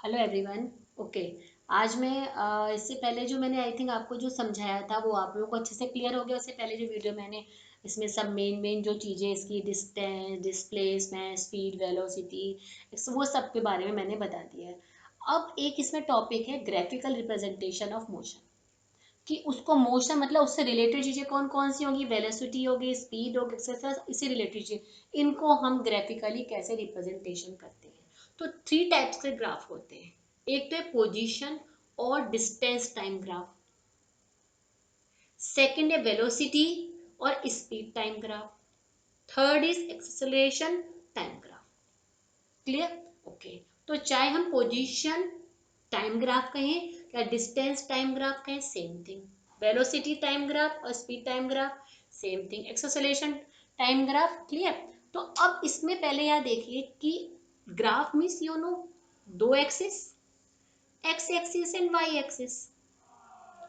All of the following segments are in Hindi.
Hello everyone. ओके। आज मैं इससे पहले जो मैंने आई थिंक आपको जो समझाया था वो आप लोगों को अच्छे से क्लियर हो गया। उससे पहले जो वीडियो मैंने इसमें सब मेन जो चीज़ें इसकी डिस्टेंस, डिस्प्लेसमेंट, स्पीड, वेलोसिटी, वो सब के बारे में मैंने बता दिया है। अब एक इसमें टॉपिक है ग्राफिकल रिप्रेजेंटेशन ऑफ मोशन, कि उसको मोशन मतलब उससे रिलेटेड चीज़ें कौन कौन सी होंगी, वेलोसिटी होगी, स्पीड होगी, एक्सेट्रा, इससे रिलेटेड चीज़ें, इनको हम ग्राफिकली कैसे रिप्रेजेंटेशन करते हैं। तो थ्री टाइप्स के ग्राफ होते हैं। एक तो है पोजीशन और डिस्टेंस टाइम ग्राफ, सेकंड है वेलोसिटी और speed time graph, third is acceleration time graph. Clear? Okay. तो चाहे हम पोजीशन टाइम ग्राफ कहें या डिस्टेंस टाइम ग्राफ कहें, same thing. Velocity time graph और speed time graph, same thing. Acceleration time graph. Clear? तो अब इसमें पहले यह देखिए कि ग्राफ मीन्स यू नो दो axis, X axis and Y axis.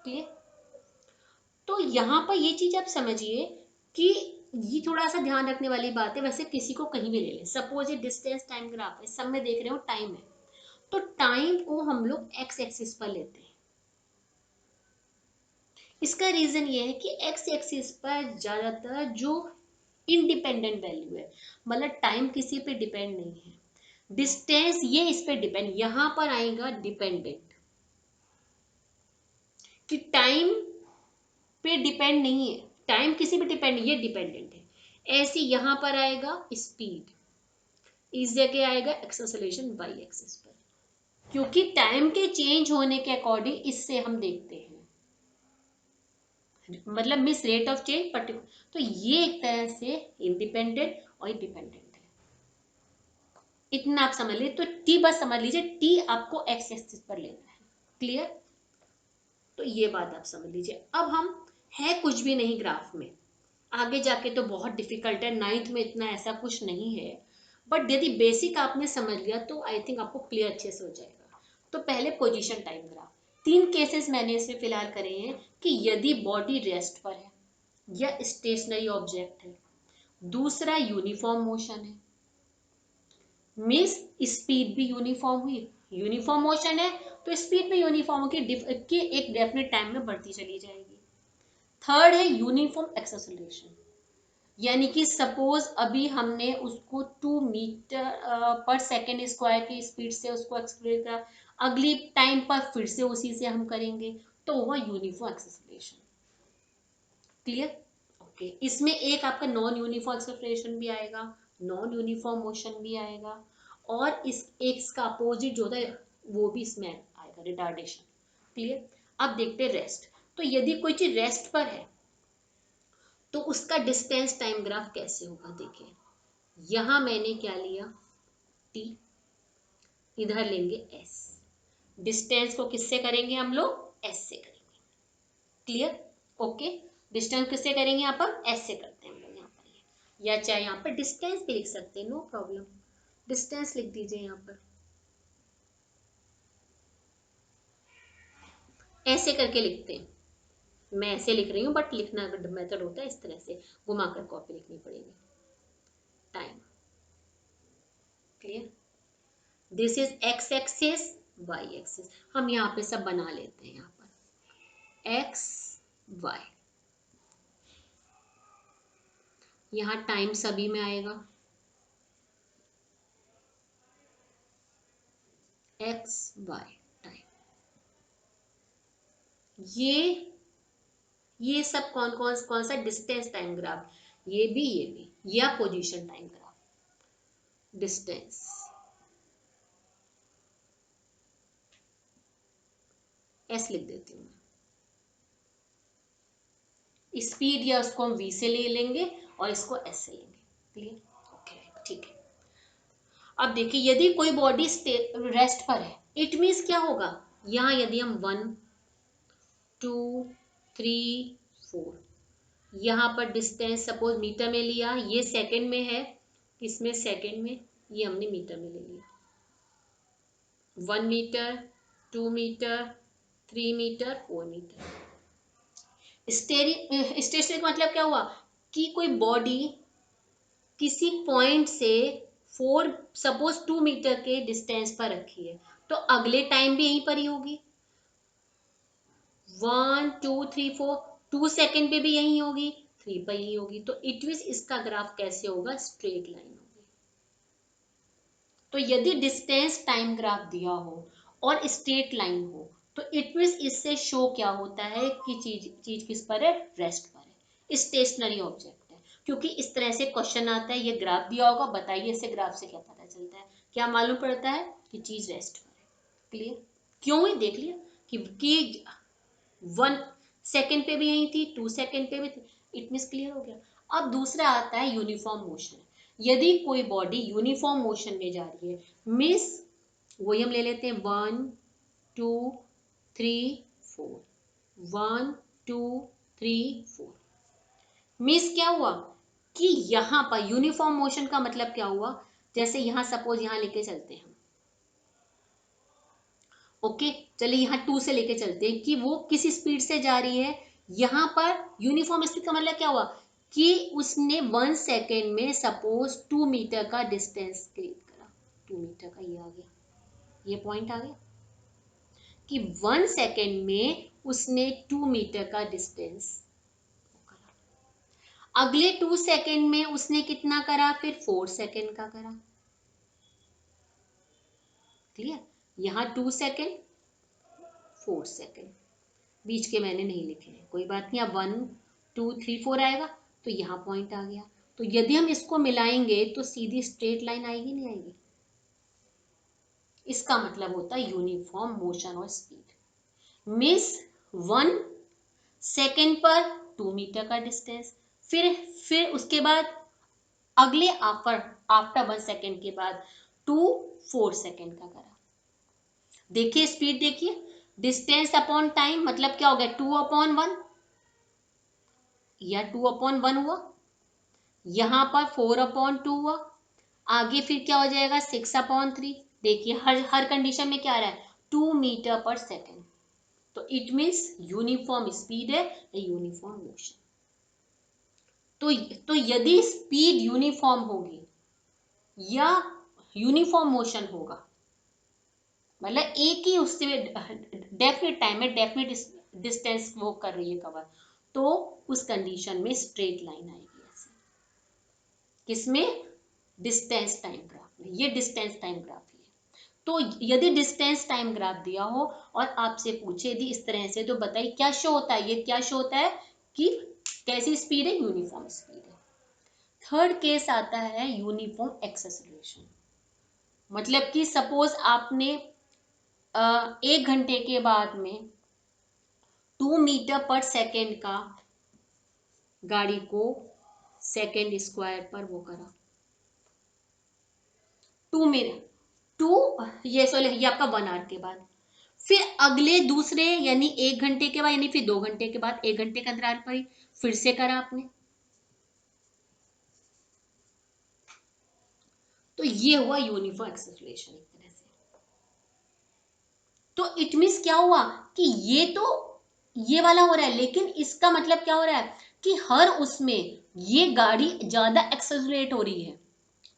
Clear? तो यहाँ पर ये चीज आप समझिए कि ये थोड़ा सा ध्यान रखने वाली बात है। वैसे किसी को कहीं भी ले लें, सपोज ये डिस्टेंस टाइम ग्राफ है, सब में देख रहे हो टाइम है, तो टाइम को हम लोग एक्स एक्सिस पर लेते हैं। इसका रीजन ये है कि एक्स एक्सिस पर ज्यादातर जो इंडिपेंडेंट वैल्यू है, मतलब टाइम किसी पे डिपेंड नहीं है, डिस्टेंस ये इस पे डिपेंड, यहां पर आएगा डिपेंडेंट, कि टाइम पे डिपेंड नहीं है, टाइम किसी पे डिपेंड नहीं, ये डिपेंडेंट है। ऐसे यहां पर आएगा स्पीड, इस जगह आएगा एक्सेलरेशन वाई एक्सिस पर, क्योंकि टाइम के चेंज होने के अकॉर्डिंग इससे हम देखते हैं, मतलब miss rate of change particular. तो ये एक तरह से इंडिपेंडेंट और डिपेंडेंट है। इतना आप समझ लीजिए। तो टी बस समझ लीजिए, टी आपको एक्स एक्सिस पर लेना है। क्लियर? तो ये बात आप समझ लीजिए। अब हम है कुछ भी नहीं ग्राफ में, आगे जाके तो बहुत डिफिकल्ट है, नाइन्थ में इतना ऐसा कुछ नहीं है, बट यदि बेसिक आपने समझ लिया तो आई थिंक आपको क्लियर अच्छे से हो जाएगा। तो पहले पोजीशन टाइम ग्राफ, तीन केसेस मैंने इसमें फिलहाल करे हैं, कि यदि बॉडी रेस्ट पर है या स्टेशनरी ऑब्जेक्ट है, दूसरा यूनिफॉर्म मोशन है, मीन्स स्पीड भी यूनिफॉर्म हुई, यूनिफॉर्म मोशन है तो स्पीड भी यूनिफॉर्म की एक डेफिनेट टाइम में बढ़ती चली जाएगी। थर्ड है यूनिफॉर्म एक्सेलरेशन, यानी कि सपोज अभी हमने उसको 2 मीटर पर सेकेंड स्क्वायर की स्पीड से उसको एक्सप्लेन करा, अगली टाइम पर फिर से उसी से हम करेंगे, तो वह यूनिफॉर्म एक्सेलरेशन। क्लियर? ओके। इसमें एक आपका नॉन यूनिफॉर्म एक्सेलरेशन भी आएगा, नॉन यूनिफॉर्म मोशन भी आएगा, और इस एक इसका अपोजिट जो होता है वो भी इसमें आएगा, रिटार्डेशन। क्लियर? अब देखते हैं रेस्ट। तो यदि कोई चीज रेस्ट पर है तो उसका डिस्टेंस टाइम ग्राफ कैसे होगा। देखिए यहां मैंने क्या लिया, टी, इधर लेंगे एस, डिस्टेंस को किससे करेंगे हम लोग, एस से करेंगे। क्लियर? ओके। डिस्टेंस किससे करेंगे, यहाँ पर एस से करते हैं हम लोग यहाँ पर ये। या चाहे यहाँ पर डिस्टेंस भी लिख सकते हैं, नो प्रॉब्लम, डिस्टेंस लिख दीजिए यहाँ पर, ऐसे करके लिखते हैं। मैं ऐसे लिख रही हूँ बट लिखना मेथड होता है इस तरह से, घुमाकर कॉपी लिखनी पड़ेगी। Time. Clear? This is x axis, y axis, हम यहाँ पे सब बना लेते हैं। यहाँ पर एक्स वाई, यहाँ टाइम सभी में आएगा, एक्स वाई टाइम। ये सब कौन कौन कौन सा, डिस्टेंस टाइम ग्राफ, ये भी, या position time graph. Distance, S लिख देती हूँ। स्पीड या उसको हम वी से ले लेंगे और इसको एस से लेंगे। क्लियर? ओके, ठीक है। अब देखिए यदि कोई बॉडी रेस्ट पर है, इट मीन्स क्या होगा, यहाँ यदि हम 1 2 3 4, यहाँ पर डिस्टेंस सपोज मीटर में लिया, ये सेकंड में है, इसमें सेकंड में, ये हमने मीटर में ले लिया। 1 metre, 2 metre, 3 metre, 4 metre. Stationary का मतलब क्या हुआ, कि कोई बॉडी किसी पॉइंट से 4 सपोज 2 मीटर के डिस्टेंस पर रखी है, तो अगले टाइम भी यहीं पर ही होगी, 1 2 3 4, 2 सेकेंड पे भी यही होगी, 3 पर यही होगी। तो इट मींस इसका ग्राफ कैसे होगा, स्ट्रेट लाइन होगी। तो यदि डिस्टेंस टाइम ग्राफ दिया हो और स्ट्रेट लाइन हो तो इट मींस इससे शो क्या होता है कि चीज किस पर है, रेस्ट पर है, स्टेशनरी ऑब्जेक्ट है। क्योंकि इस तरह से क्वेश्चन आता है, ये ग्राफ दिया होगा, बताइए इससे ग्राफ से क्या पता चलता है, क्या मालूम पड़ता है कि चीज रेस्ट पर है। क्लियर? क्यों ही देख लिया कि 1 सेकेंड पे भी यही थी, 2 सेकेंड पे भी थी, इट मींस क्लियर हो गया। अब दूसरा आता है यूनिफॉर्म मोशन। यदि कोई बॉडी यूनिफॉर्म मोशन में जा रही है, मींस वही हम ले लेते हैं 1 2 3 4, 1 2 3 4, मींस क्या हुआ कि यहां पर यूनिफॉर्म मोशन का मतलब क्या हुआ, जैसे यहां सपोज यहां लेके चलते हैं, ओके चलिए यहाँ 2 से लेके चलते हैं कि वो किस स्पीड से जा रही है। यहाँ पर यूनिफॉर्म स्पीड का मतलब क्या हुआ कि उसने 1 सेकेंड में सपोज 2 मीटर का डिस्टेंस क्रिएट करा, 2 मीटर का ये आ गया, ये पॉइंट आ गया कि 1 सेकेंड में उसने 2 मीटर का डिस्टेंस करा। अगले 2 सेकेंड में उसने कितना करा, फिर 4 सेकेंड का करा। क्लियर? यहाँ 2 सेकेंड 4 सेकेंड, बीच के मैंने नहीं लिखे हैं, कोई बात नहीं। अब 1 2 3 4 आएगा तो यहाँ पॉइंट आ गया। तो यदि हम इसको मिलाएंगे तो सीधी स्ट्रेट लाइन आएगी, नहीं आएगी? इसका मतलब होता है यूनिफॉर्म मोशन और स्पीड। मीन्स 1 सेकेंड पर 2 मीटर का डिस्टेंस, फिर उसके बाद अगले आफ्टर 1 सेकेंड के बाद 2 4 सेकेंड का करा। देखिए स्पीड, देखिए डिस्टेंस अपॉन टाइम मतलब क्या हो गया, 2/1 या 2/1 हुआ, यहां पर 4/2 हुआ, आगे फिर क्या हो जाएगा 6/3। देखिए हर कंडीशन में क्या आ रहा है, 2 मीटर पर सेकेंड। तो इट मींस यूनिफॉर्म स्पीड है या यूनिफॉर्म मोशन। तो यदि स्पीड यूनिफॉर्म होगी या यूनिफॉर्म मोशन होगा, मतलब एक ही उससे डेफिनेट टाइम में डेफिनेट डिस्टेंस वो कर रही है कवर, तो उस कंडीशन में स्ट्रेट लाइन आएगी ऐसे। किसमें, डिस्टेंस टाइम ग्राफ में। ये डिस्टेंस टाइम ग्राफ है। तो यदि डिस्टेंस टाइम ग्राफ दिया हो और आपसे पूछे यदि इस तरह से, तो बताइए क्या शो होता है, ये क्या शो होता है कि कैसी स्पीड है, यूनिफॉर्म स्पीड है। थर्ड केस आता है यूनिफॉर्म एक्सेलरेशन। मतलब कि सपोज आपने 1 घंटे के बाद में 2 मीटर पर सेकेंड का गाड़ी को सेकेंड स्क्वायर पर वो करा, 2 मिनट 2 ये आपका 1 आवर के बाद, फिर अगले दूसरे यानी 1 घंटे के बाद, यानी फिर 2 घंटे के बाद, 1 घंटे का अंतराल पर फिर से करा आपने। तो ये हुआ यूनिफॉर्म एक्सेलरेशन एक तरह से। तो इट मींस क्या हुआ कि ये वाला हो रहा है, लेकिन इसका मतलब क्या हो रहा है कि हर उसमें ये गाड़ी ज्यादा एक्सेलरेट हो रही है,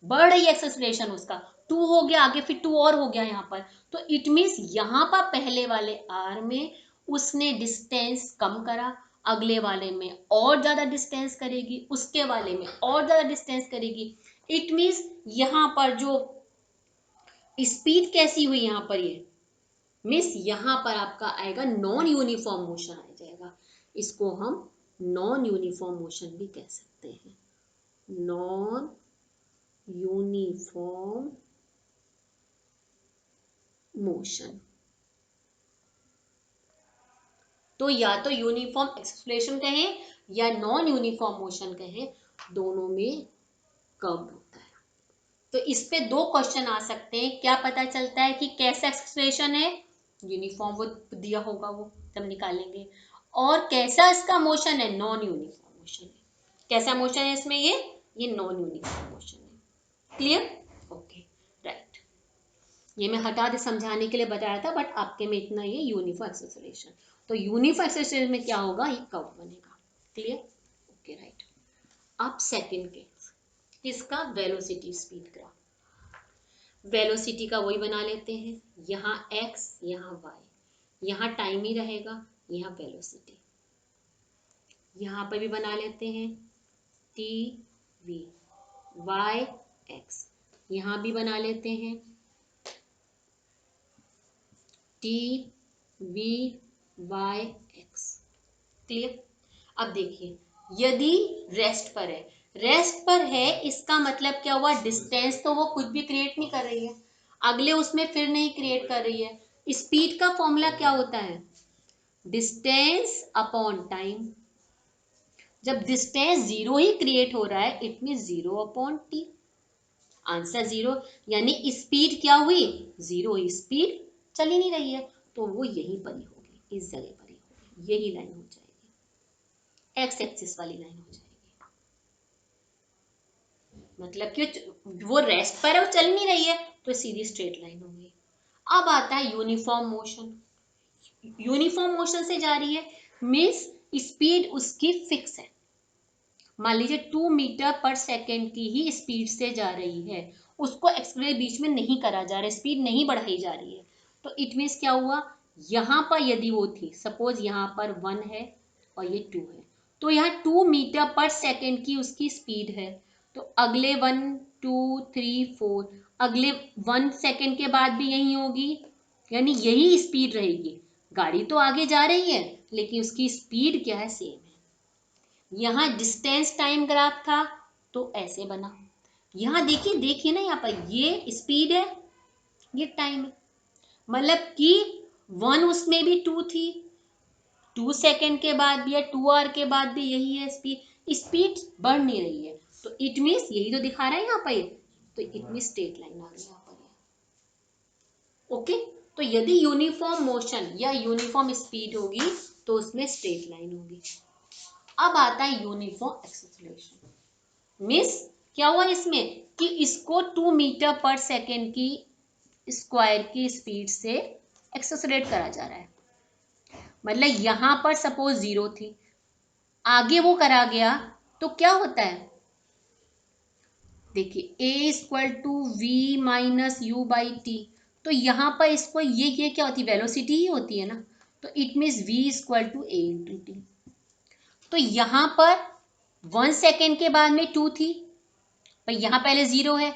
बढ़ रही है एक्सेलरेशन उसका। 2 हो गया, आगे फिर 2 और हो गया यहाँ पर। तो इट मींस यहाँ पर पहले वाले आर में उसने डिस्टेंस कम करा, अगले वाले में और ज्यादा डिस्टेंस करेगी, उसके वाले में और ज्यादा डिस्टेंस करेगी। इट मींस यहाँ पर जो स्पीड कैसी हुई, यहाँ पर ये मीन्स यहाँ पर आपका आएगा नॉन यूनिफॉर्म मोशन आ जाएगा। इसको हम नॉन यूनिफॉर्म मोशन भी कह सकते हैं, नॉन यूनिफॉर्म मोशन। तो या तो यूनिफॉर्म एक्सेलरेशन कहें या नॉन यूनिफॉर्म मोशन कहें, दोनों में कर्व होता है। तो इस पे 2 क्वेश्चन आ सकते हैं। क्या पता चलता है कि कैसा एक्सेलरेशन है, यूनिफॉर्म वो दिया होगा वो तब निकालेंगे, और कैसा इसका मोशन है, नॉन यूनिफॉर्म मोशन है। कैसा मोशन है इसमें, ये नॉन यूनिफॉर्म मोशन है। क्लियर? Okay right. ये मैं हटा दे समझाने के लिए बताया था, बट आपके में इतना ये यूनिफॉर्म एक्सेलरेशन। तो यूनिफॉर्म एक्सेलरेशन में क्या होगा, ये कर्व बनेगा। क्लियर? Okay right. अब सेकंड केस, किसका, वेलोसिटी स्पीड ग्राफ। वेलोसिटी का वही बना लेते हैं, यहाँ x यहाँ y, यहाँ टाइम ही रहेगा, यहाँ वेलोसिटी, यहाँ पर भी बना लेते हैं t v y x, यहाँ भी बना लेते हैं t v y x। Clear. अब देखिए यदि रेस्ट पर है, रेस्ट पर है इसका मतलब क्या हुआ, डिस्टेंस तो वो कुछ भी क्रिएट नहीं कर रही है, अगले उसमें फिर नहीं क्रिएट कर रही है। स्पीड का फॉर्मूला क्या होता है, डिस्टेंस अपॉन टाइम। जब डिस्टेंस जीरो ही क्रिएट हो रहा है it mean zero upon T, answer zero, यानी स्पीड क्या हुई, जीरो ही, स्पीड चल ही नहीं रही है, तो वो यहीं पर ही होगी, इस जगह पर ही होगी, यही लाइन हो जाएगी, एक्स एक्सिस वाली लाइन हो जाएगी। मतलब कि वो रेस्ट पर है, वो चल नहीं रही है, तो सीधी स्ट्रेट लाइन हो गई। अब आता है यूनिफॉर्म मोशन, यूनिफॉर्म मोशन से जा रही है मीन्स स्पीड उसकी फिक्स है, मान लीजिए 2 मीटर पर सेकेंड की ही स्पीड से जा रही है, उसको एक्सेलरेट बीच में नहीं करा जा रहा है, स्पीड नहीं बढ़ाई जा रही है, तो इट मीन्स क्या हुआ, यहाँ पर यदि वो थी, सपोज यहाँ पर 1 है और ये 2 है, तो यहाँ 2 मीटर पर सेकेंड की उसकी स्पीड है, तो अगले 1 2 3 4 अगले 1 सेकेंड के बाद भी यही होगी, यानी यही स्पीड रहेगी, गाड़ी तो आगे जा रही है लेकिन उसकी स्पीड क्या है, सेम है। यहाँ डिस्टेंस टाइम ग्राफ था तो ऐसे बना, यहाँ देखिए देखिए ना, यहाँ पर ये स्पीड है ये टाइम है, मतलब कि 1 उसमें भी 2 थी, 2 सेकेंड के बाद भी या 2 आवर के बाद भी यही है स्पीड, स्पीड बढ़ नहीं रही है, तो इट मीन्स यही तो दिखा रहा है यहाँ पर, तो इट मीन्स स्ट्रेट लाइन आ गई यहाँ पर। ओके, तो यदि यूनिफॉर्म मोशन या यूनिफॉर्म स्पीड होगी तो उसमें स्ट्रेट लाइन होगी। अब आता है यूनिफॉर्म एक्सेलरेशन, मिस क्या हुआ इसमें कि इसको 2 मीटर पर सेकेंड की स्क्वायर की स्पीड से एक्सेलरेट करा जा रहा है, मतलब यहां पर सपोज 0 थी, आगे वो करा गया तो क्या होता है, देखिए a equal to v minus u by t, तो यहाँ पर इसको ये क्या होती है, वेलोसिटी ही होती है ना, तो it means v equal to a into t, तो यहाँ पर 1 सेकेंड के बाद में 2 थी, पर यहाँ पहले 0 है,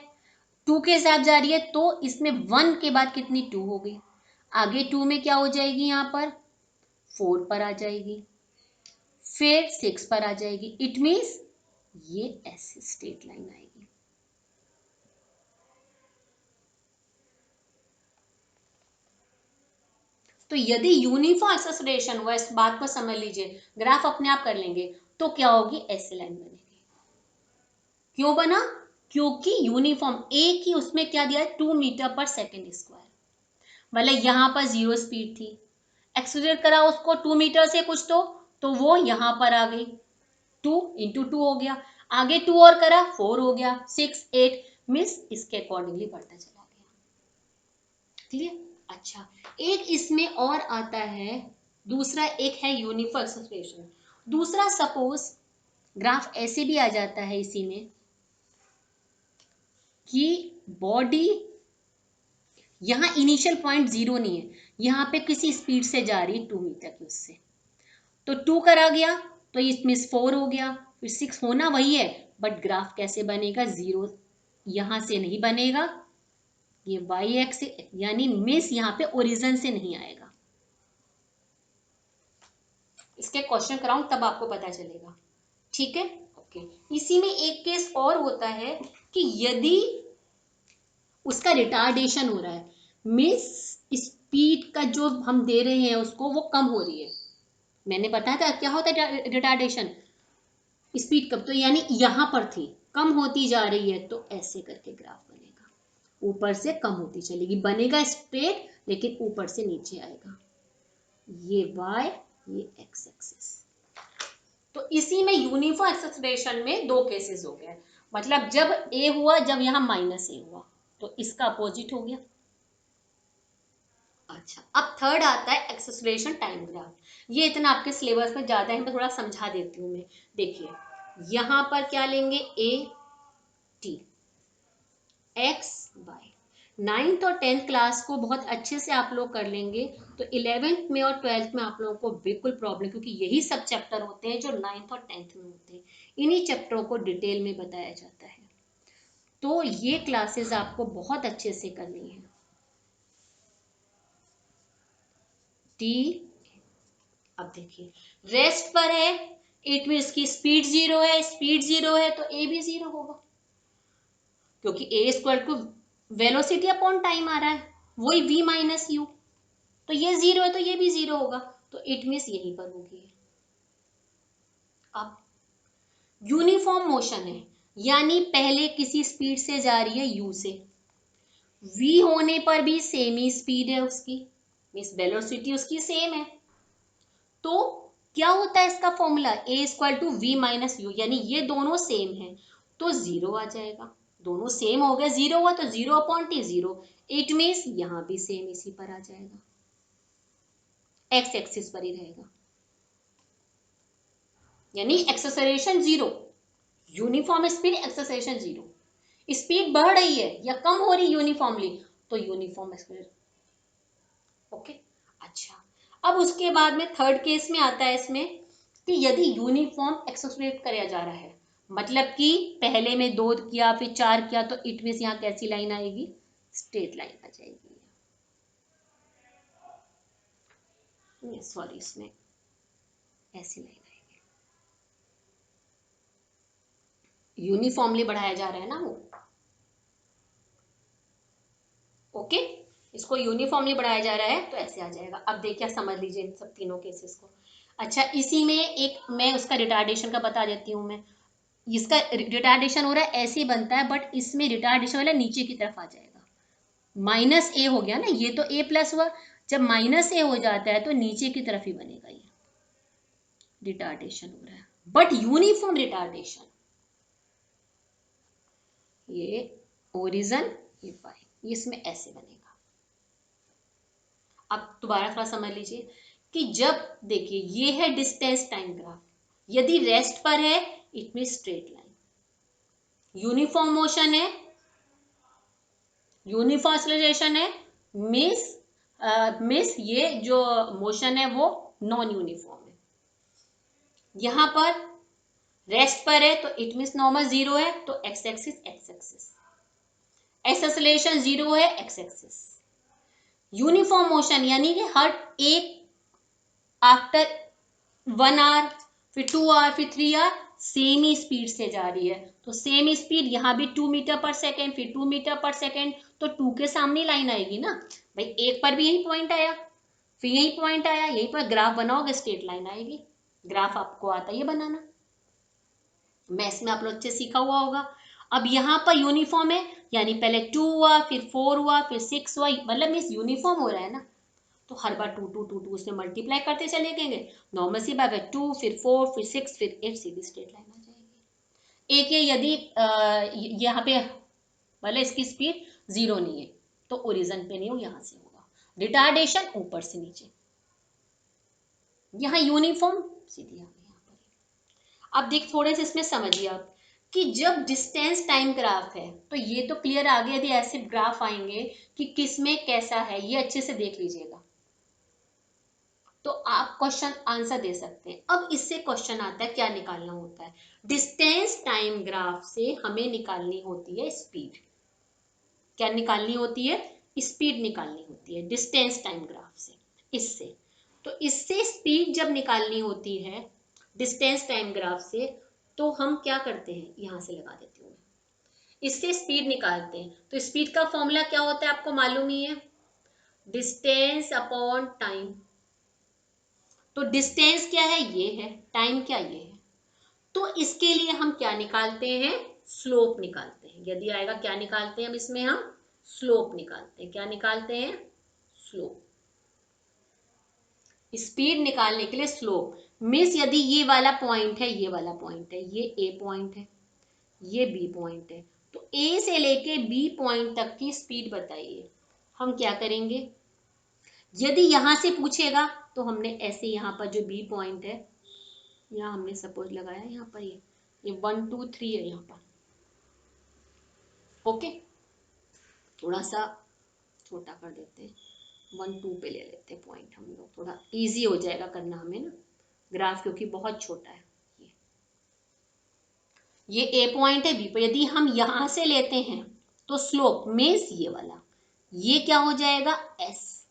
2 के हिसाब जा रही है, तो इसमें 1 के बाद कितनी 2 हो गई, आगे 2 में क्या हो जाएगी, यहाँ पर 4 पर आ जाएगी, फिर 6 पर आ जाएगी, इट मीन्स ये ऐसी स्ट्रेट लाइन आएगी। तो यदि यूनिफॉर्म एक्सेलरेशन हुआ, इस बात को समझ लीजिए, ग्राफ अपने आप कर लेंगे, तो क्या होगी, ऐसे लाइन बनेगी। क्यों बना, क्योंकि यूनिफॉर्म एक ही उसमें क्या दिया है, 2 मीटर पर सेकेंड स्क्वायर, मतलब यहाँ पर 0 स्पीड थी, एक्सेलरेट करा उसको 2 मीटर से कुछ तो वो यहाँ पर आ गई, 2 इंटू 2 हो गया, आगे 2 और करा 4 हो गया, 6 8 मीन्स इसके अकॉर्डिंगली बढ़ता चला गया। क्लियर। अच्छा, एक इसमें और आता है, दूसरा एक है यूनिफॉर्म एक्सेलरेशन, दूसरा सपोज ग्राफ ऐसे भी आ जाता है इसी में कि बॉडी यहाँ इनिशियल पॉइंट 0 नहीं है, यहाँ पे किसी स्पीड से जा रही है 2 मीटर की, उससे तो 2 करा गया तो इसमें 4 हो गया, फिर 6 होना वही है, बट ग्राफ कैसे बनेगा, 0 यहाँ से नहीं बनेगा, ये वाई एक्स यानी मिस यहाँ पे ओरिजिन से नहीं आएगा, इसके क्वेश्चन कराऊं तब आपको पता चलेगा। ठीक है, ओके। इसी में एक केस और होता है कि यदि उसका रिटार्डेशन हो रहा है, मिस स्पीड का जो हम दे रहे हैं उसको वो कम हो रही है, मैंने बताया था क्या होता है रिटार्डेशन, स्पीड कब, तो यानी यहां पर थी कम होती जा रही है, तो ऐसे करके ग्राफ बनेगा, ऊपर से कम होती चलेगी, बनेगा स्ट्रेट लेकिन ऊपर से नीचे आएगा, ये y ये x एक्सिस। तो इसी में यूनिफॉर्म एक्सेलरेशन में दो केसेस हो गए, मतलब जब a हुआ, जब यहाँ माइनस a हुआ, तो इसका अपोजिट हो गया। अच्छा, अब थर्ड आता है एक्सेलरेशन टाइम ग्राफ, ये इतना आपके सिलेबस में ज्यादा है, मैं थोड़ा समझा देती हूँ मैं। देखिए यहां पर क्या लेंगे, a t x y, 9th और 10th क्लास को बहुत अच्छे से आप लोग कर लेंगे तो 11th में और 12th में आप लोगों को बिल्कुल प्रॉब्लम, क्योंकि यही सब चैप्टर होते हैं जो 9th और 10th में होते हैं, इन्हीं चैप्टरों को डिटेल में बताया जाता है। तो ये क्लासेस आपको बहुत अच्छे से करनी है। टी, अब देखिए रेस्ट पर है, इट मीन इसकी स्पीड 0 है, स्पीड 0 है तो ए भी 0 होगा, क्योंकि A equal to velocity upon time आ रहा है, वही v माइनस यू, तो ये 0 है तो ये भी 0 होगा, तो इट मीन यहीं पर होगी। अब यूनिफॉर्म मोशन है, यानी पहले किसी स्पीड से जा रही है u से, v होने पर भी सेम ही स्पीड है उसकी, मीन्स वेलोसिटी उसकी सेम है, तो क्या होता है इसका formula a equal to v minus u, यानी ये दोनों सेम है तो 0 आ जाएगा, दोनों सेम हो गए, 0 हुआ तो 0 अपॉन टी 0, इट मीन्स यहां भी सेम इसी पर आ जाएगा, एक्स एक्सिस पर ही रहेगा, यानी acceleration 0, uniform speed acceleration 0, speed बढ़ रही है या कम हो रही यूनिफॉर्मली तो यूनिफॉर्म एक्सेलरेशन। ओके, अच्छा, अब उसके बाद में थर्ड केस में आता है इसमें कि यदि यूनिफॉर्म एक्सेलरेट किया जा रहा है, मतलब कि पहले में 2 किया फिर 4 किया, तो इट मींस यहाँ कैसी लाइन आएगी, स्ट्रेट लाइन आ जाएगी, सॉरी इसमें ऐसी लाइन आएगी, यूनिफॉर्मली बढ़ाया जा रहा है ना वो, ओके, इसको यूनिफॉर्मली बढ़ाया जा रहा है तो ऐसे आ जाएगा। अब देखिए समझ लीजिए इन सब तीनों केसेस को। अच्छा, इसी में एक मैं उसका रिटार्डेशन का बता देती हूँ मैं, इसका रिटार्डेशन हो रहा है ऐसे ही बनता है, बट इसमें रिटार्डेशन वाला नीचे की तरफ आ जाएगा, माइनस ए हो गया ना, ये तो ए प्लस हुआ, जब माइनस ए हो जाता है तो नीचे की तरफ ही बनेगा, ये रिटार्डेशन हो रहा है, बट यूनिफॉर्म रिटार्डेशन, ये ओरिजन ये पाई, इसमें ऐसे बनेगा। अब दोबारा थोड़ा समझ लीजिए कि जब देखिए ये है डिस्टेंस टाइम ग्राफ, यदि रेस्ट पर है it mean straight line, uniform motion है, यूनिफॉर्म एक्सेलरेशन है, मिस मिस ये जो मोशन है वो नॉन यूनिफॉर्म है, यहां पर रेस्ट पर है तो इट मीन्स नॉर्मल 0 है तो एक्स एक्सिस, एक्सेलरेशन 0 है एक्स एक्सिस, यूनिफॉर्म मोशन यानी कि हर एक आफ्टर 1 आवर फिर 2 आवर फिर 3 आवर सेम ही स्पीड से जा रही है, तो सेम स्पीड यहाँ भी 2 मीटर पर सेकेंड फिर 2 मीटर पर सेकेंड, तो 2 के सामने लाइन आएगी ना भाई, एक पर भी यही पॉइंट आया फिर यही पॉइंट आया, यही पर ग्राफ बनाओगे स्ट्रेट लाइन आएगी, ग्राफ आपको आता है ये बनाना, मैथ्स में आप लोग अच्छे सीखा हुआ होगा। अब यहाँ पर यूनिफॉर्म है, यानी पहले 2 हुआ फिर 4 हुआ फिर 6 हुआ, मतलब मीन्स यूनिफॉर्म हो रहा है ना, तो हर बार 2 2 2 2 उसमें मल्टीप्लाई करते चले जाएंगे, नॉर्मल सी बात है, 2 फिर 4 फिर 6 फिर 8 सीधी स्ट्रेट लाइन आ जाएगी। एक ये यदि यहाँ पे मतलब इसकी स्पीड 0 नहीं है तो ओरिजिन पे नहीं हो, यहाँ से होगा, रिटार्डेशन ऊपर से नीचे, यहाँ यूनिफॉर्म सीधी आ गई यहाँ पर। अब देख थोड़े से इसमें समझिए आप कि जब डिस्टेंस टाइम ग्राफ है तो ये तो क्लियर आ गया, यदि ऐसे ग्राफ आएंगे कि किस में कैसा है ये अच्छे से देख लीजिएगा तो आप क्वेश्चन आंसर दे सकते हैं। अब इससे क्वेश्चन आता है क्या निकालना होता है, डिस्टेंस टाइम ग्राफ से हमें निकालनी होती है स्पीड, क्या निकालनी होती है, स्पीड निकालनी होती है डिस्टेंस टाइम ग्राफ से, इससे तो इससे स्पीड जब निकालनी होती है डिस्टेंस टाइम ग्राफ से तो हम क्या करते हैं, यहां से लगा देती हूँ, इससे स्पीड निकालते हैं, तो स्पीड का फॉर्मूला क्या होता है आपको मालूम ही है, डिस्टेंस अपॉन टाइम, तो डिस्टेंस क्या है ये है, टाइम क्या ये है, तो इसके लिए हम क्या निकालते हैं, स्लोप निकालते हैं, यदि आएगा क्या निकालते हैं हम इसमें, हम स्लोप निकालते हैं, क्या निकालते हैं, स्लोप, स्पीड निकालने के लिए स्लोप, मीन्स यदि ये वाला पॉइंट है ये वाला पॉइंट है, ये ए पॉइंट है ये बी पॉइंट है, तो ए से लेके बी पॉइंट तक की स्पीड बताइए, हम क्या करेंगे, यदि यहां से पूछेगा तो हमने ऐसे यहाँ पर जो बी पॉइंट है यहाँ हमने सपोज लगाया यहाँ पर ये 1 2 3 है यहाँ पर, ओके, थोड़ा सा छोटा कर देते हैं, 1 2 पे ले लेते हैं पॉइंट हम लोग, थोड़ा इजी हो जाएगा करना हमें ना ग्राफ, क्योंकि बहुत छोटा है। ये ए पॉइंट है, बी पे यदि हम यहां से लेते हैं तो स्लोप मीन्स ये वाला, ये क्या हो जाएगा एस,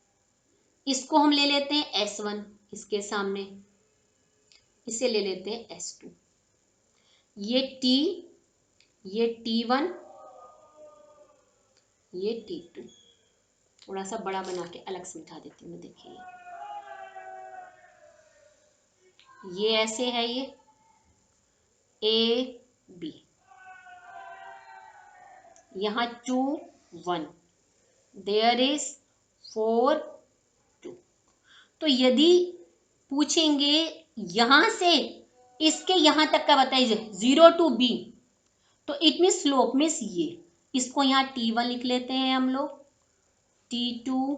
इसको हम ले लेते हैं S1 इसके सामने, इसे ले लेते हैं S2, ये T, ये T1, ये T2। थोड़ा सा बड़ा बना के अलग समझा देती हूँ मैं, देखिए ये ऐसे है, ये A B, यहाँ 2 1, देयर इज 4 2। तो यदि पूछेंगे यहां से इसके यहां तक का बताइए 0 to B, तो इट मीन स्लोप मीन्स ये, इसको यहाँ T1 लिख लेते हैं हम लोग, T2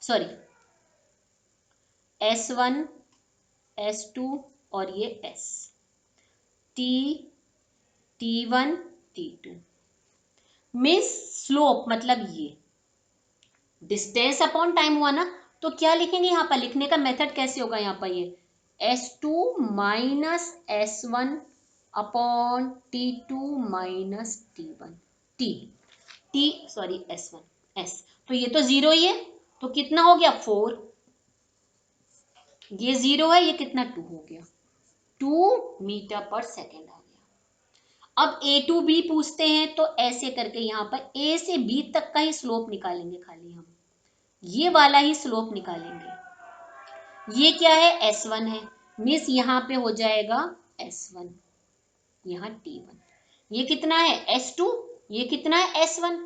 सॉरी S1 S2 और ये S, T1 T2 means slope मतलब ये डिस्टेंस अपॉन टाइम हुआ ना। तो क्या लिखेंगे यहाँ पर, लिखने का मेथड कैसे होगा, यहाँ पर ये S2 minus S1 upon T2 minus T1 T sorry S1 S, तो ये तो 0 ही है, तो कितना हो गया 4, ये 0 है, ये कितना 2 हो गया, 2 मीटर पर सेकेंड आ गया। अब A to B पूछते हैं तो ऐसे करके यहाँ पर A से B तक का ही स्लोप निकालेंगे, खाली हम ये वाला ही स्लोप निकालेंगे। ये क्या है S1 है, मीन्स यहाँ पे हो जाएगा S1, यहाँ T1, ये कितना है S2, ये कितना है S1,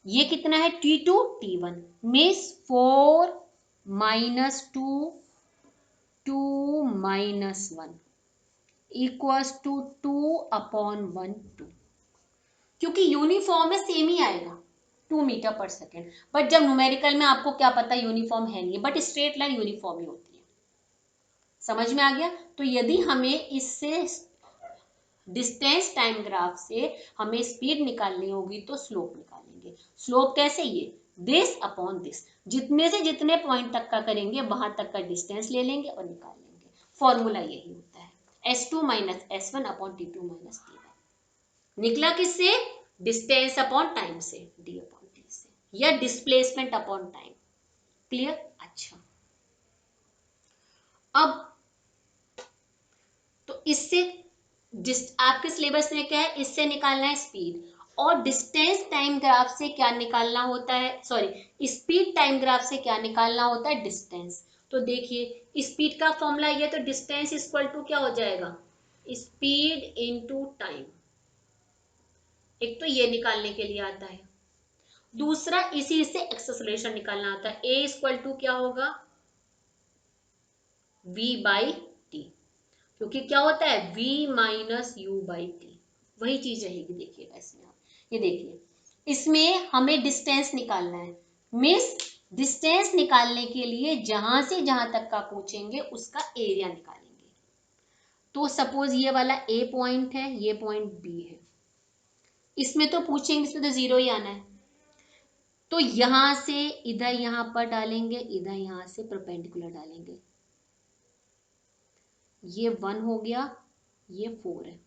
ये कितना है T2 T1, means 4 minus 2 2 minus 1 equals to 2 upon 1 2, क्योंकि यूनिफॉर्म है सेम ही आएगा 2 मीटर पर सेकेंड, बट जब न्यूमेरिकल में आपको क्या पता यूनिफॉर्म है नहीं, बट स्ट्रेट लाइन यूनिफॉर्म ही होती है। समझ में आ गया। तो यदि हमें इससे डिस्टेंस टाइम ग्राफ से हमें स्पीड निकालनी होगी तो स्लोप निकालेंगे। स्लोप कैसे, ये दिस अपॉन दिस, जितने से जितने पॉइंट तक का करेंगे वहां तक का डिस्टेंस ले लेंगे और निकाल लेंगे। फॉर्मूला यही होता है S2 minus S1 upon T2 minus T1। निकला किससे, डिस्टेंस अपॉन टाइम से, D अपॉन T से, या डिस्प्लेसमेंट अपॉन टाइम। क्लियर। अच्छा, अब तो इससे आपके सिलेबस में क्या है, इससे निकालना है स्पीड, और डिस्टेंस टाइम ग्राफ से क्या निकालना होता है, सॉरी स्पीड टाइम ग्राफ से क्या निकालना होता है, डिस्टेंस। तो देखिए स्पीड का फॉर्मूला ये, तो डिस्टेंस इक्वल टू क्या हो जाएगा, स्पीड इनटू टाइम। एक तो ये निकालने के लिए आता है, दूसरा इसी से एक्सेलरेशन निकालना आता है। ए इक्वल टू क्या होगा, v बाई टी, क्योंकि क्या होता है v minus u by T, वही चीज रहेगी। देखिएगा इसमें, आप ये देखिए, इसमें हमें डिस्टेंस निकालना है, मिस डिस्टेंस निकालने के लिए जहां से जहां तक का पूछेंगे उसका एरिया निकालेंगे। तो सपोज ये वाला ए पॉइंट है, ये पॉइंट बी है, इसमें तो पूछेंगे, इसमें तो 0 ही आना है, तो यहां से इधर यहां पर डालेंगे, इधर यहां से परपेंडिकुलर डालेंगे, ये 1 हो गया, ये 4 है,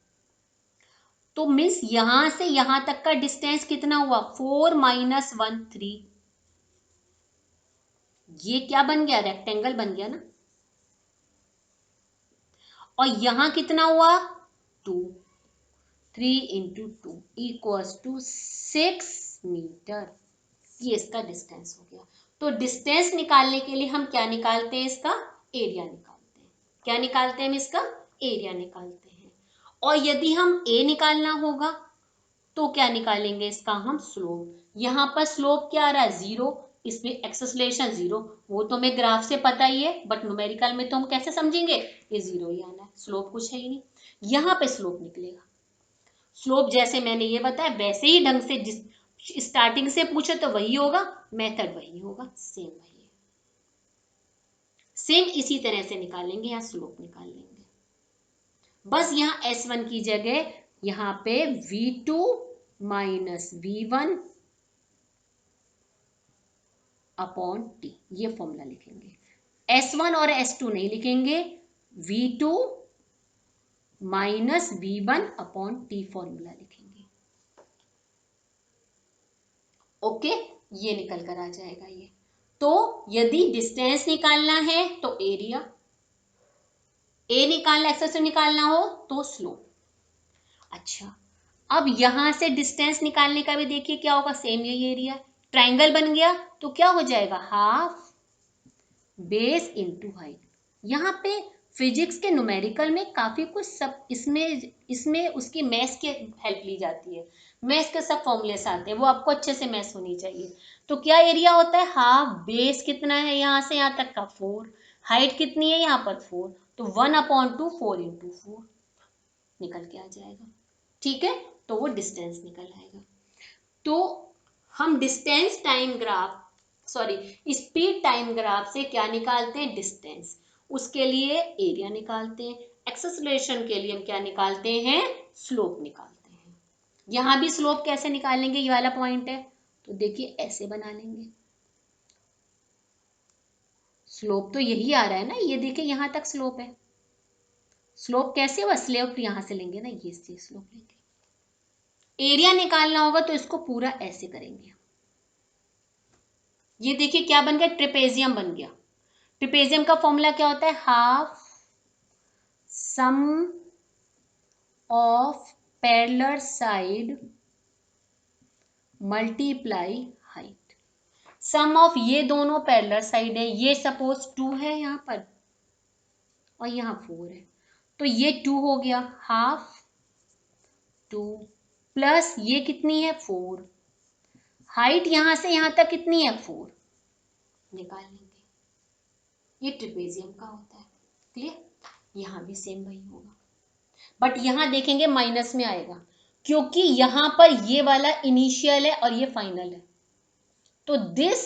तो मीन्स यहां से यहां तक का डिस्टेंस कितना हुआ, 4 माइनस 1 3, ये क्या बन गया, रेक्टेंगल बन गया ना। और यहां कितना हुआ 2, 3 इंटू 2 इक्वल्स टू 6 मीटर, ये इसका डिस्टेंस हो गया। तो डिस्टेंस निकालने के लिए हम क्या निकालते हैं, इसका एरिया निकालते हैं। क्या निकालते हैं हम, इसका एरिया निकालते हैं। और यदि हम ए निकालना होगा तो क्या निकालेंगे, इसका हम स्लोप। यहाँ पर स्लोप क्या आ रहा है 0, इसमें एक्सेलरेशन 0, वो तो हमें ग्राफ से पता ही है, बट न्यूमेरिकल में तो हम कैसे समझेंगे, ये 0 ही आना है, स्लोप कुछ है ही नहीं। यहाँ पे स्लोप निकलेगा, स्लोप जैसे मैंने ये बताया वैसे ही ढंग से, जिस स्टार्टिंग से पूछे तो वही होगा, मेथड वही होगा, सेम वही है, सेम इसी तरह से निकालेंगे, यहाँ स्लोप निकाल लेंगे। बस यहाँ S1 की जगह यहाँ पे V2 minus V1 upon T, ये फॉर्मूला लिखेंगे। S1 और S2 नहीं लिखेंगे, V2 minus V1 upon T formula लिखेंगे। ओके, ये निकल कर आ जाएगा ये। तो यदि डिस्टेंस निकालना है तो एरिया, ए निकालना, एक्सेस निकालना हो तो स्लोप। अच्छा, अब यहां से डिस्टेंस निकालने का भी देखिए क्या होगा, सेम यही एरिया, ट्राइंगल बन गया तो क्या हो जाएगा, हाफ बेस इनटू हाइट। यहाँ पे फिजिक्स के न्यूमेरिकल में काफी कुछ सब इसमें उसकी मैथ्स की हेल्प ली जाती है। मैथ्स के सब फॉर्मूलेस आते हैं, वो आपको अच्छे से मैथ्स होनी चाहिए। तो क्या एरिया होता है, हाफ बेस कितना है यहाँ से यहाँ तक का 4, हाइट कितनी है यहाँ पर 4, तो 1/2 4 इंटू 4 निकल के आ जाएगा। ठीक है, तो वो डिस्टेंस निकल आएगा। तो हम distance time graph, sorry speed time graph से क्या निकालते हैं, डिस्टेंस, उसके लिए एरिया निकालते हैं। एक्सेलरेशन के लिए हम क्या निकालते हैं, स्लोप निकालते हैं। यहां भी स्लोप कैसे निकालेंगे, ये वाला पॉइंट है, तो देखिए ऐसे बना लेंगे। स्लोप तो यही आ रहा है ना, ये देखिए यहां तक स्लोप है। स्लोप कैसे हुआ, स्लोप यहां से लेंगे ना, ये से स्लोप लेंगे। एरिया निकालना होगा तो इसको पूरा ऐसे करेंगे। ये देखिए क्या बन गया, ट्रिपेजियम बन गया। ट्रिपेजियम का फॉर्मूला क्या होता है, half sum of parallel side multiply height. Sum of ये दोनों पैरेलल साइड है, ये सपोज 2 है यहाँ पर और यहाँ 4 है, तो ये 2 हो गया, हाफ 2 प्लस ये कितनी है 4, हाइट यहां से यहां तक कितनी है 4, निकाल लेंगे। ये ट्रिपेजियम का होता है। क्लियर, यहां भी सेम वही होगा, बट यहां देखेंगे माइनस में आएगा, क्योंकि यहां पर ये वाला इनिशियल है और ये फाइनल है। तो दिस,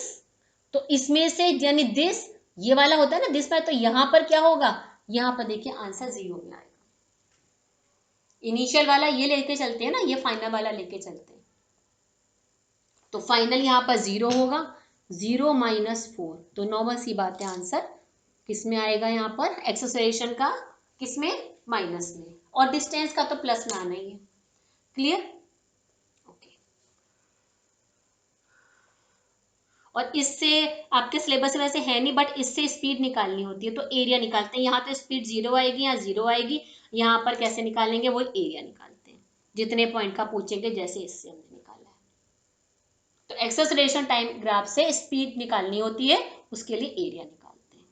तो इसमें से यानी दिस, ये वाला होता है ना दिस पर, तो यहां पर क्या होगा, यहां पर देखिए आंसर 0 में आएगा। इनिशियल वाला ये लेके चलते हैं ना, ये फाइनल वाला लेके चलते हैं, तो फाइनल यहां पर 0 होगा, 0 माइनस 4, तो नॉर्मल सी बात है आंसर किसमें आएगा, यहाँ पर एक्सेलरेशन का किसमें, माइनस में, और डिस्टेंस का तो प्लस में आना ही है। Clear, okay. और इससे आपके सिलेबस में वैसे है नहीं, बट इससे स्पीड निकालनी होती है, तो एरिया निकालते हैं। यहाँ तो स्पीड 0 आएगी, यहाँ 0 आएगी, यहाँ पर कैसे निकालेंगे, वो एरिया निकालते हैं, जितने पॉइंट का पूछेंगे, जैसे इससे हमने निकाला है। तो एक्सेलरेशन टाइम ग्राफ से स्पीड निकालनी होती है, उसके लिए एरिया निकालते हैं।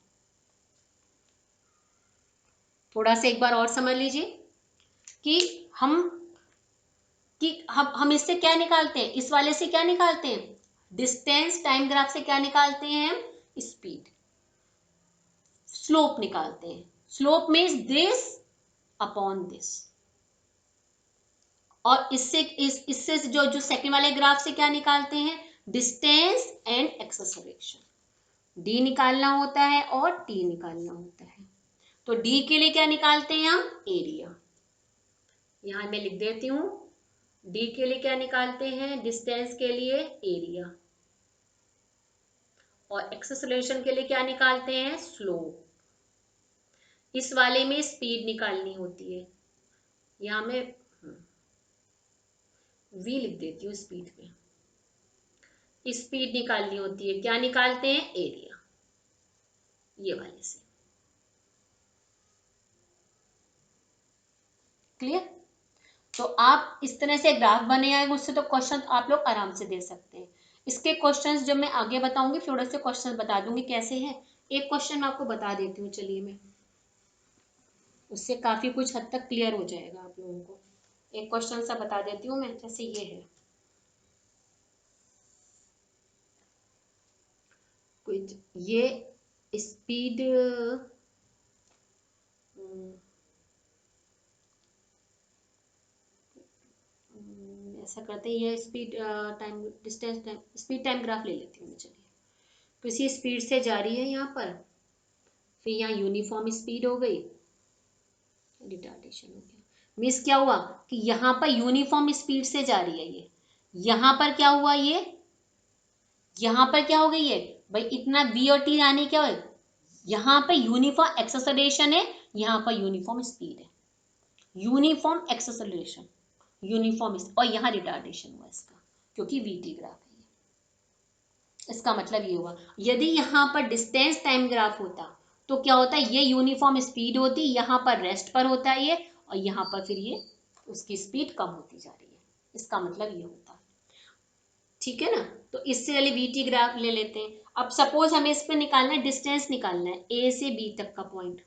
थोड़ा सा एक बार और समझ लीजिए कि हम इससे क्या निकालते हैं, इस वाले से क्या निकालते हैं, डिस्टेंस टाइम ग्राफ से क्या निकालते हैं हम, स्पीड। स्लोप निकालते हैं, slope means this upon this. और इससे जो सेकंड वाले ग्राफ से क्या निकालते हैं, डिस्टेंस एंड एक्सेलरेशन। डी निकालना होता है और टी निकालना होता है। तो डी के लिए क्या निकालते हैं हम, एरिया, यहां मैं लिख देती हूं। डी के लिए क्या निकालते हैं, डिस्टेंस के लिए एरिया, और एक्सेलरेशन के लिए क्या निकालते हैं, स्लोप। इस वाले में स्पीड निकालनी होती है, यहां मैं वी लिख देती हूँ स्पीड में। स्पीड निकालनी होती है, क्या निकालते हैं, एरिया, ये वाले से। क्लियर, तो आप इस तरह से ग्राफ बने आए, उससे तो क्वेश्चन आप लोग आराम से दे सकते हैं। इसके क्वेश्चंस जब मैं आगे बताऊंगी, थोड़े से क्वेश्चन बता दूंगी कैसे है। एक क्वेश्चन मैं आपको बता देती हूँ, चलिए मैं, उससे काफी कुछ हद तक क्लियर हो जाएगा आप लोगों को। एक क्वेश्चन सा बता देती हूँ मैं, जैसे ये है, कुछ ये स्पीड, ऐसा करते हैं, ये speed time distance time speed time graph ले लेती हूँ मैं। चलिए, तो इसी स्पीड से जा रही है यहाँ पर, फिर यहाँ यूनिफॉर्म स्पीड हो गई, रिटार्डेशन हो गया। मीन्स क्या हुआ कि यहाँ पर यूनिफॉर्म स्पीड से जा रही है ये, यहाँ पर क्या हुआ, ये यहाँ पर क्या हो गई है, भाई इतना v और t यानी क्या है, यहाँ पे यूनिफॉर्म एक्सेलरेशन है, यहाँ पर यूनिफॉर्म स्पीड है, यूनिफॉर्म एक्सेलरेशन, यूनिफॉर्म, और यहाँ रिटार्डेशन हुआ इसका, क्योंकि वीटी ग्राफ है। इसका मतलब ये हुआ, यदि यहाँ पर डिस्टेंस टाइम ग्राफ होता तो क्या होता है, ये यूनिफॉर्म स्पीड होती, यहाँ पर रेस्ट पर होता है ये, और यहाँ पर फिर ये उसकी स्पीड कम होती जा रही है, इसका मतलब ये होता है। ठीक है ना, तो इससे पहले वीटी ग्राफ ले लेते हैं। अब सपोज हमें इस पर निकालना है, डिस्टेंस निकालना है ए से बी तक का पॉइंट,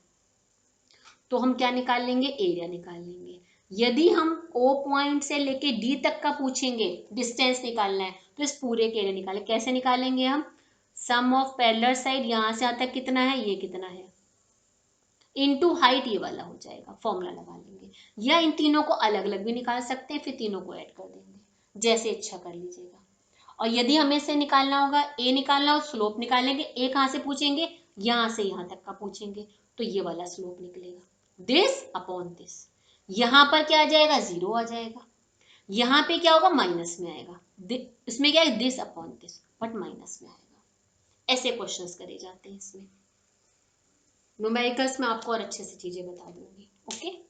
तो हम क्या निकाल लेंगे, एरिया निकाल लेंगे। यदि हम ओ पॉइंट से लेके डी तक का पूछेंगे, डिस्टेंस निकालना है, तो इस पूरे के एरिया निकालें। कैसे निकालेंगे हम, सम ऑफ पैरेलल साइड, यहाँ से यहाँ तक कितना है, ये कितना है, इनटू हाइट, ये वाला हो जाएगा, फॉर्मूला लगा लेंगे। या इन तीनों को अलग अलग भी निकाल सकते हैं, फिर तीनों को ऐड कर देंगे, जैसे इच्छा कर लीजिएगा। और यदि हमें से निकालना होगा, ए निकालना हो, स्लोप निकालेंगे, ए कहाँ से पूछेंगे, यहाँ से यहाँ तक का पूछेंगे, तो ये वाला स्लोप निकलेगा, दिस अपॉन दिस। यहाँ पर क्या आ जाएगा, 0 आ जाएगा, यहाँ पे क्या होगा, माइनस में आएगा, इसमें क्या है, this upon this, but minus में आएगा। ऐसे क्वेश्चंस करे जाते हैं इसमें। न्यूमेरिकल्स में आपको और अच्छे से चीजें बता दूंगी। ओके।